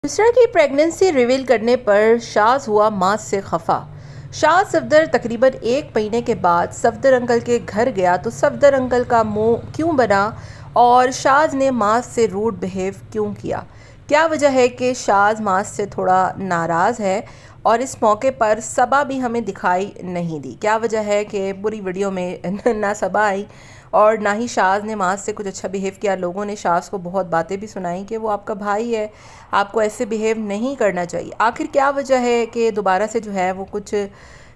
दूसरा की pregnancy reveal करने पर शाज हुआ मां से खफा। शाज सफदर तकरीबन 1 महीने के बाद सफदर अंकल के घर गया तो सफदर अंकल का मुंह क्यों बना और शाज ने मां से रूड बिहेव क्यों किया। क्या वजह है कि शाज मां से थोड़ा नाराज़ है और इस मौके पर सबा भी हमें दिखाई नहीं दी। क्या वजह है कि पूरी वीडियो में ना सबा आई और ना ही शाज ने माज से कुछ अच्छा बिहेव किया। लोगों ने शाज को बहुत बातें भी सुनाई कि वो आपका भाई है, आपको ऐसे बिहेव नहीं करना चाहिए। आखिर क्या वजह है कि दोबारा से जो है वो कुछ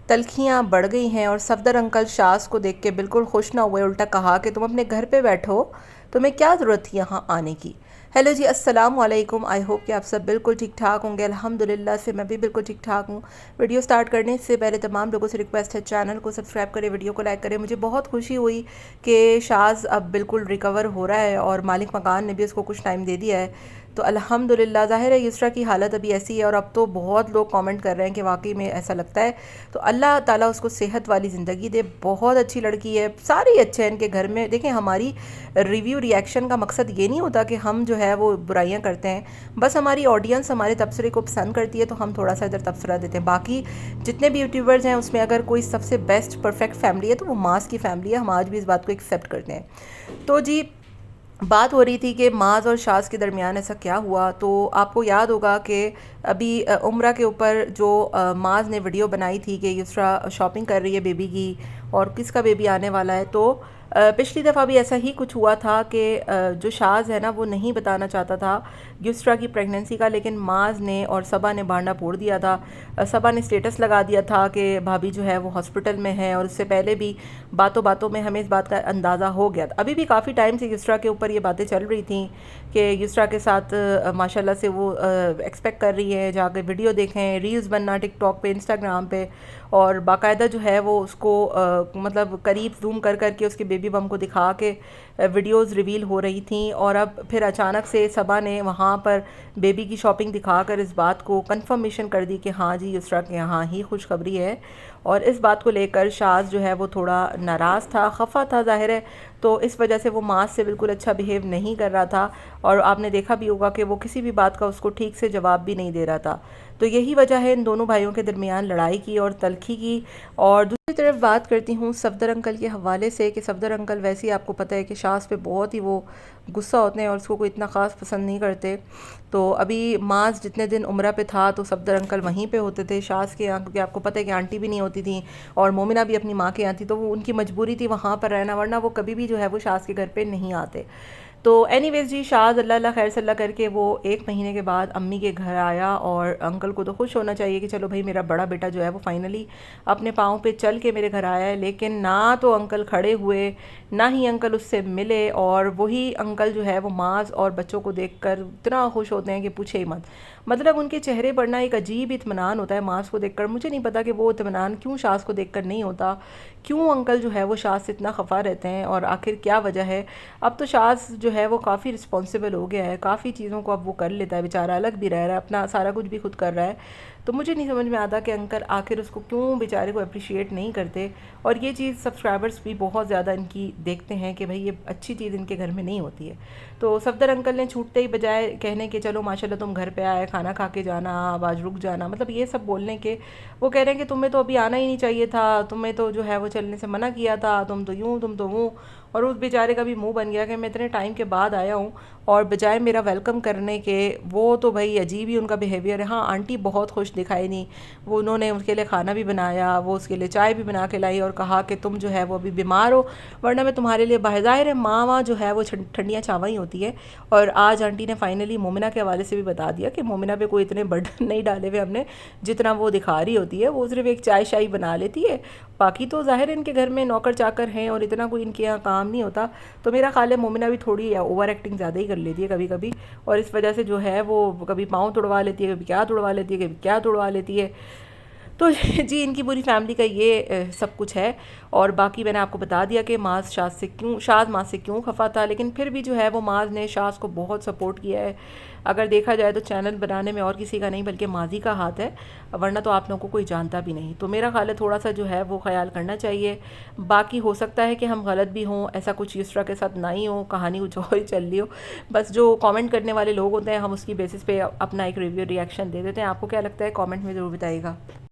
तलखियाँ बढ़ गई हैं और सफदर अंकल शाज को देख के बिल्कुल खुश ना हुए, उल्टा कहा कि तुम अपने घर पे बैठो, तुम्हें क्या ज़रूरत थी यहाँ आने की। हेलो जी, अस्सलाम वालेकुम। आई होप कि आप सब बिल्कुल ठीक ठाक होंगे। अल्हम्दुलिल्लाह से मैं भी बिल्कुल ठीक ठाक हूँ। वीडियो स्टार्ट करने से पहले तमाम लोगों से रिक्वेस्ट है, चैनल को सब्सक्राइब करें, वीडियो को लाइक करें। मुझे बहुत खुशी हुई कि शाज अब बिल्कुल रिकवर हो रहा है और मालिक मकान ने भी उसको कुछ टाइम दे दिया है। तो अल्हम्दुलिल्लाह, ज़ाहिर है युसरा की हालत अभी ऐसी है और अब तो बहुत लोग कमेंट कर रहे हैं कि वाकई में ऐसा लगता है। तो अल्लाह ताला उसको सेहत वाली ज़िंदगी दे। बहुत अच्छी लड़की है, सारे ही अच्छे हैं इनके घर में। देखें, हमारी रिव्यू रिएक्शन का मकसद ये नहीं होता कि हम जो है वो बुराइयां करते हैं, बस हमारी ऑडियंस हमारे तबसरे को पसंद करती है तो हम थोड़ा सा इधर तबसरा देते हैं। बाकी जितने भी यूट्यूबर्स हैं उसमें अगर कोई सबसे बेस्ट परफेक्ट फैमिली है तो वो मास की फैमिली है। हम आज भी इस बात को एक्सेप्ट करते हैं। तो जी, बात हो रही थी कि माज और शाज के दरमियान ऐसा क्या हुआ। तो आपको याद होगा कि अभी उम्रा के ऊपर जो माज ने वीडियो बनाई थी कि युसरा शॉपिंग कर रही है बेबी की और किसका बेबी आने वाला है। तो पिछली दफ़ा भी ऐसा ही कुछ हुआ था कि जो शाज है ना वो नहीं बताना चाहता था युसरा की प्रेगनेंसी का, लेकिन माज ने और सबा ने भांडा फोड़ दिया था। सबा ने स्टेटस लगा दिया था कि भाभी जो है वो हॉस्पिटल में है और उससे पहले भी बातों बातों में हमें इस बात का अंदाज़ा हो गया था। अभी भी काफ़ी टाइम से युसरा के ऊपर ये बातें चल रही थी कि युसरा के साथ माशाल्लाह से वो एक्सपेक्ट कर रही है जाके वीडियो देखें, रील्स बनना टिकटॉक पे, इंस्टाग्राम पे, और बाकायदा जो है वो उसको मतलब करीब जूम कर करके उसके बेबी बम को दिखा के वीडियोस रिवील हो रही थी। और अब फिर अचानक से सबा ने वहाँ पर बेबी की शॉपिंग दिखाकर इस बात को कंफर्मेशन कर दी कि हाँ जी, युसरा के यहाँ ही खुशखबरी है। और इस बात को लेकर शाज जो है वो थोड़ा नाराज़ था, खफा था ज़ाहिर है। तो इस वजह से वो मास से बिल्कुल अच्छा बिहेव नहीं कर रहा था और आपने देखा भी होगा कि वो किसी भी बात का उसको ठीक से जवाब भी नहीं दे रहा था। तो यही वजह है इन दोनों भाइयों के दरमियान लड़ाई की और तलखी की। और दूसरी तरफ बात करती हूँ सफदर अंकल के हवाले से कि सफदर अंकल वैसे ही आपको पता है कि शाज पे बहुत ही वो गुस्सा होते हैं और उसको कोई इतना ख़ास पसंद नहीं करते। तो अभी माज जितने दिन उम्रा पे था तो सफदर अंकल वहीं पे होते थे शाज के यहाँ, क्योंकि आपको पता है कि आंटी भी नहीं होती थी और मोमिना भी अपनी माँ के यहाँ थी, तो वो उनकी मजबूरी थी वहाँ पर रहना, वरना वो कभी भी जो है वो शाज के घर पे नहीं आते। तो एनीवेज जी, शाज अल्लाह अल्लाह खैर सल्ला करके वो 1 महीने के बाद अम्मी के घर आया और अंकल को तो खुश होना चाहिए कि चलो भाई मेरा बड़ा बेटा जो है वो फाइनली अपने पाँव पे चल के मेरे घर आया है। लेकिन ना तो अंकल खड़े हुए, ना ही अंकल उससे मिले, और वही अंकल जो है वो माज और बच्चों को देखकर इतना खुश होते हैं कि पूछे ही मत। मतलब उनके चेहरे पर ना एक अजीब इत्मीनान होता है माज को देखकर। मुझे नहीं पता कि वो इत्मीनान क्यों शाज को देखकर नहीं होता, क्यों अंकल जो है वो शाज से इतना खफा रहते हैं और आखिर क्या वजह है। अब तो शाज जो है वो काफ़ी रिस्पॉन्सिबल हो गया है, काफ़ी चीज़ों को अब वो कर लेता है, बेचारा अलग भी रह रहा है, अपना सारा कुछ भी खुद कर रहा है। तो मुझे नहीं समझ में आता कि अंकल आखिर उसको क्यों बेचारे को अप्रिशिएट नहीं करते। और ये चीज़ सब्सक्राइबर्स भी बहुत ज़्यादा इनकी देखते हैं कि भाई ये अच्छी चीज़ इनके घर में नहीं होती है। तो सफदर अंकल ने छूटते ही बजाय कहने के चलो माशाल्लाह तुम घर पे आए, खाना खा के जाना, अब आज रुक जाना, मतलब ये सब बोलने के, वो कह रहे हैं कि तुम्हें तो अभी आना ही नहीं चाहिए था, तुम्हें तो जो है वो चलने से मना किया था, तुम तो यूँ तुम तो वो। और उस बेचारे का भी मुंह बन गया कि मैं इतने टाइम के बाद आया हूँ और बजाय मेरा वेलकम करने के, वो तो भाई अजीब ही उनका बिहेवियर है। हाँ, आंटी बहुत खुश दिखाई नहीं, वो उन्होंने उसके लिए खाना भी बनाया, वो उसके लिए चाय भी बना के लाई और कहा कि तुम जो है वो अभी बीमार हो, वरना मैं तुम्हारे लिए बाहर है। माँ जो है वो ठंडियाँ चावा ही होती है। और आज आंटी ने फाइनली मोमिना के हवाले से भी बता दिया कि मोमिना पे कोई इतने बर्डन नहीं डाले हुए हमने जितना वो दिखा रही होती है। वो सिर्फ एक चाय शाई बना लेती है, बाकी तो ज़ाहिर इनके घर में नौकर चाकर हैं और इतना कोई इनके यहाँ काम नहीं होता। तो मेरा ख्याल है मोमिना भी थोड़ी ओवर एक्टिंग ज़्यादा ही कर लेती है कभी कभी, और इस वजह से जो है वो कभी पाँव तोड़वा लेती है, कभी क्या तोड़वा लेती है, कभी क्या तोड़वा लेती है। तो जी इनकी पूरी फैमिली का ये सब कुछ है। और बाकी मैंने आपको बता दिया कि शाज़ माज से क्यों खफा था, लेकिन फिर भी जो है वो माज ने शाज़ को बहुत सपोर्ट किया है। अगर देखा जाए तो चैनल बनाने में और किसी का नहीं बल्कि माजी का हाथ है, वरना तो आप लोगों को कोई जानता भी नहीं। तो मेरा ख्याल है थोड़ा सा जो है वो ख्याल करना चाहिए। बाकी हो सकता है कि हम गलत भी हों, ऐसा कुछ यूसरा के साथ ना ही हो, कहानी कुछ और ही चल रही हो। बस जो कमेंट करने वाले लोग होते हैं हम उसकी बेसिस पे अपना एक रिव्यू रिएक्शन दे देते हैं। आपको क्या लगता है कमेंट में ज़रूर बताइएगा।